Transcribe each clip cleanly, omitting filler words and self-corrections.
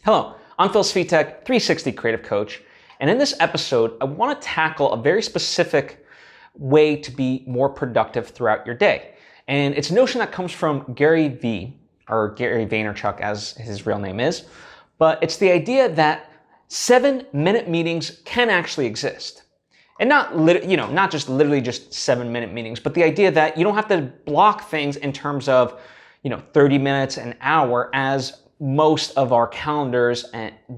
Hello, I'm Phil Svitek, 360 Creative Coach, and in this episode, I want to tackle a very specific way to be more productive throughout your day. And it's a notion that comes from Gary or Gary Vaynerchuk as his real name is, but it's the idea that 7-minute meetings can actually exist. And not just literally just 7-minute meetings, but the idea that you don't have to block things in terms of 30 minutes, an hour, as most of our calendars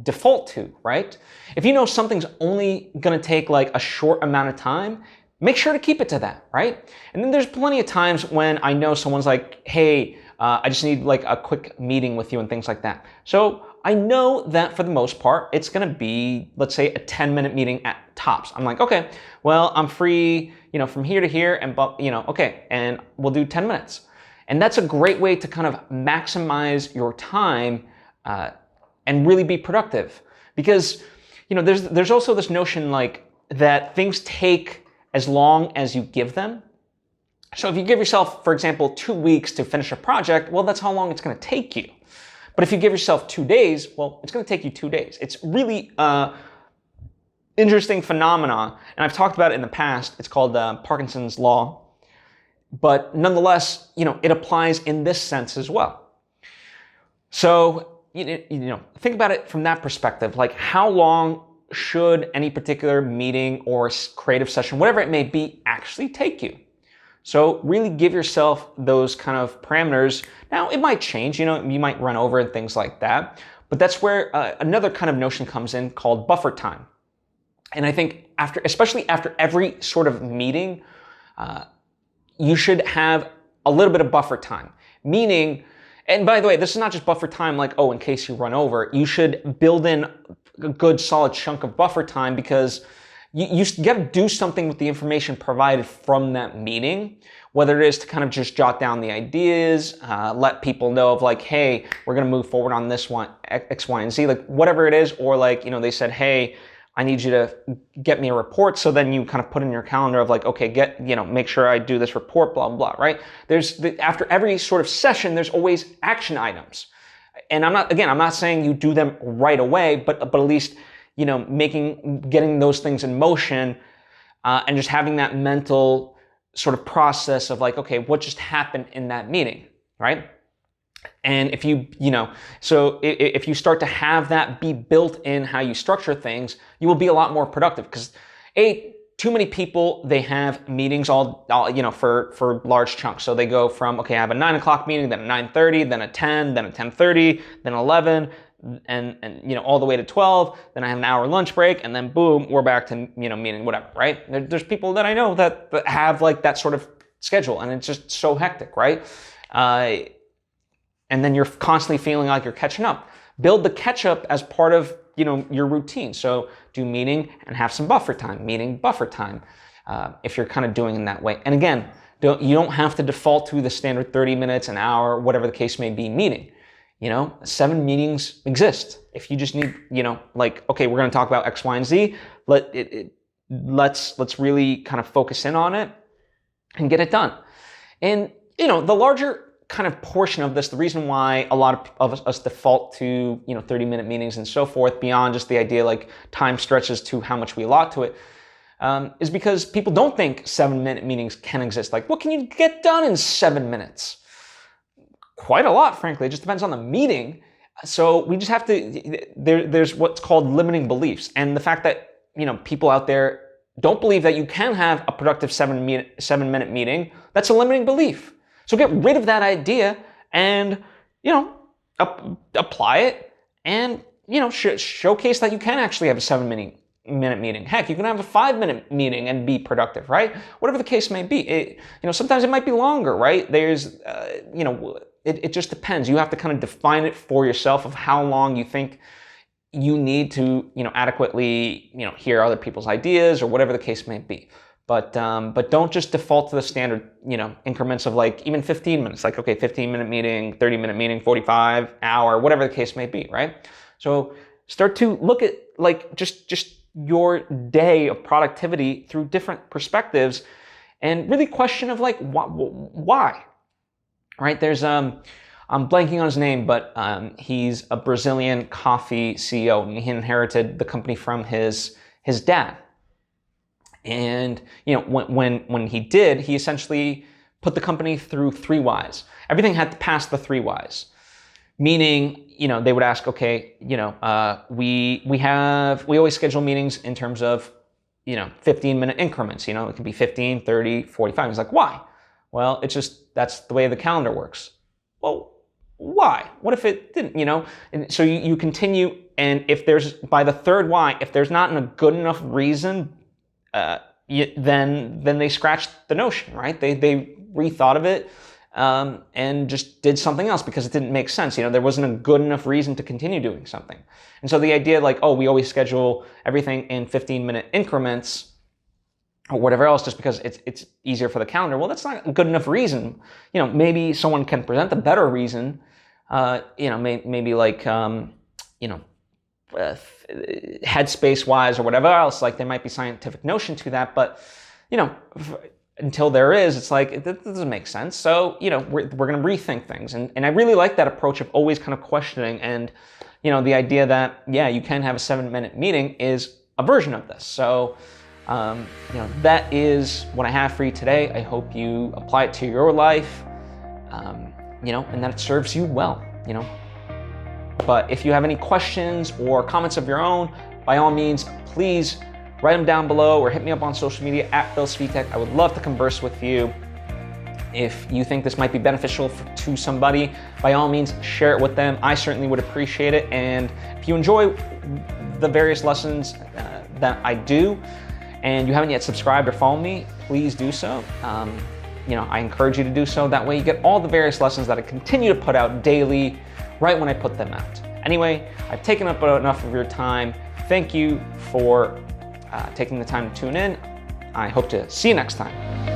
default to, right? If you know something's only gonna take like a short amount of time, make sure to keep it to that, right? And then there's plenty of times when I know someone's like, hey, I just need like a quick meeting with you and things like that. So I know that for the most part, it's gonna be, let's say, a 10-minute meeting at tops. I'm like, okay, well, I'm free, from here to here, and okay, and we'll do 10 minutes. And that's a great way to kind of maximize your time and really be productive. Because, there's also this notion like that things take as long as you give them. So if you give yourself, for example, 2 weeks to finish a project, well, that's how long it's gonna take you. But if you give yourself 2 days, well, it's gonna take you 2 days. It's really interesting phenomenon. And I've talked about it in the past. It's called Parkinson's Law. But nonetheless, it applies in this sense as well. So, think about it from that perspective. Like, how long should any particular meeting or creative session, whatever it may be, actually take you? So really give yourself those kind of parameters. Now, it might change, you might run over and things like that. But that's where another kind of notion comes in called buffer time. And I think especially after every sort of meeting, you should have a little bit of buffer time. Meaning, and by the way, this is not just buffer time like, in case you run over. You should build in a good solid chunk of buffer time because you got to do something with the information provided from that meeting, whether it is to kind of just jot down the ideas, let people know of like, hey, we're going to move forward on this one, X, Y, and Z, like whatever it is, or like, they said, hey, I need you to get me a report. So then you kind of put in your calendar of like, okay, make sure I do this report, blah, blah, right? After every sort of session, there's always action items. And I'm not saying you do them right away, but at least, getting those things in motion, and just having that mental sort of process of like, okay, what just happened in that meeting, right? And if if you start to have that be built in how you structure things, you will be a lot more productive. Because too many people, they have meetings all for large chunks. So they go from, okay, I have a 9 o'clock meeting, then a 9:30, then a 10, then a 10:30, then 11, and all the way to 12. Then I have an hour lunch break, and then boom, we're back to meeting whatever, right? There's people that I know that have like that sort of schedule, and it's just so hectic, right? And then you're constantly feeling like you're catching up. Build the catch up as part of your routine. So do meeting and have some buffer time. Meeting, buffer time, if you're kind of doing in that way. And again, you don't have to default to the standard 30 minutes, an hour, whatever the case may be meeting. 7 meetings exist. If you just need, like, okay, we're going to talk about X, Y, and Z. Let's really kind of focus in on it and get it done. And the larger kind of portion of this, the reason why a lot of us default to 30-minute meetings and so forth, beyond just the idea like time stretches to how much we allot to it, is because people don't think 7-minute meetings can exist. Like, what can you get done in 7 minutes? Quite a lot, frankly. It just depends on the meeting. So we just have to, there's what's called limiting beliefs. And the fact that, people out there don't believe that you can have a productive 7-minute meeting, that's a limiting belief. So get rid of that idea and, apply it and, showcase that you can actually have a 7-minute meeting. Heck, you can have a 5-minute meeting and be productive, right? Whatever the case may be. Sometimes it might be longer, right? There's, it just depends. You have to kind of define it for yourself of how long you think you need to, adequately, hear other people's ideas or whatever the case may be. But don't just default to the standard, increments of like even 15 minutes, like, okay, 15-minute meeting, 30-minute meeting, 45, hour, whatever the case may be, right? So start to look at like just your day of productivity through different perspectives and really question of like, why, right? There's, I'm blanking on his name, but he's a Brazilian coffee CEO, and he inherited the company from his dad. And when he did, he essentially put the company through 3 whys. Everything had to pass the 3 whys. Meaning, they would ask, okay, we always schedule meetings in terms of 15-minute increments. It could be 15, 30, 45. He's like, why? Well, that's the way the calendar works. Well, why? What if it didn't, And so you continue, and by the 3rd why, if there's not a good enough reason, then they scratched the notion, right? They rethought of it, and just did something else because it didn't make sense. There wasn't a good enough reason to continue doing something. And so the idea we always schedule everything in 15-minute increments or whatever else just because it's easier for the calendar. Well, that's not a good enough reason. Maybe someone can present a better reason, maybe headspace wise or whatever else, there might be scientific notion to that, but until there is, it's it doesn't make sense. So we're going to rethink things, and I really like that approach of always kind of questioning, and the idea that you can have a 7-minute meeting is a version of this. So that is what I have for you today. I hope you apply it to your life, and that it serves you well. But if you have any questions or comments of your own, by all means, please write them down below or hit me up on social media at Svitek. I would love to converse with you. If you think this might be beneficial to somebody, by all means, share it with them. I certainly would appreciate it. And if you enjoy the various lessons that I do, and you haven't yet subscribed or followed me, please do so. I encourage you to do so. That way you get all the various lessons that I continue to put out daily, right when I put them out. Anyway, I've taken up enough of your time. Thank you for taking the time to tune in. I hope to see you next time.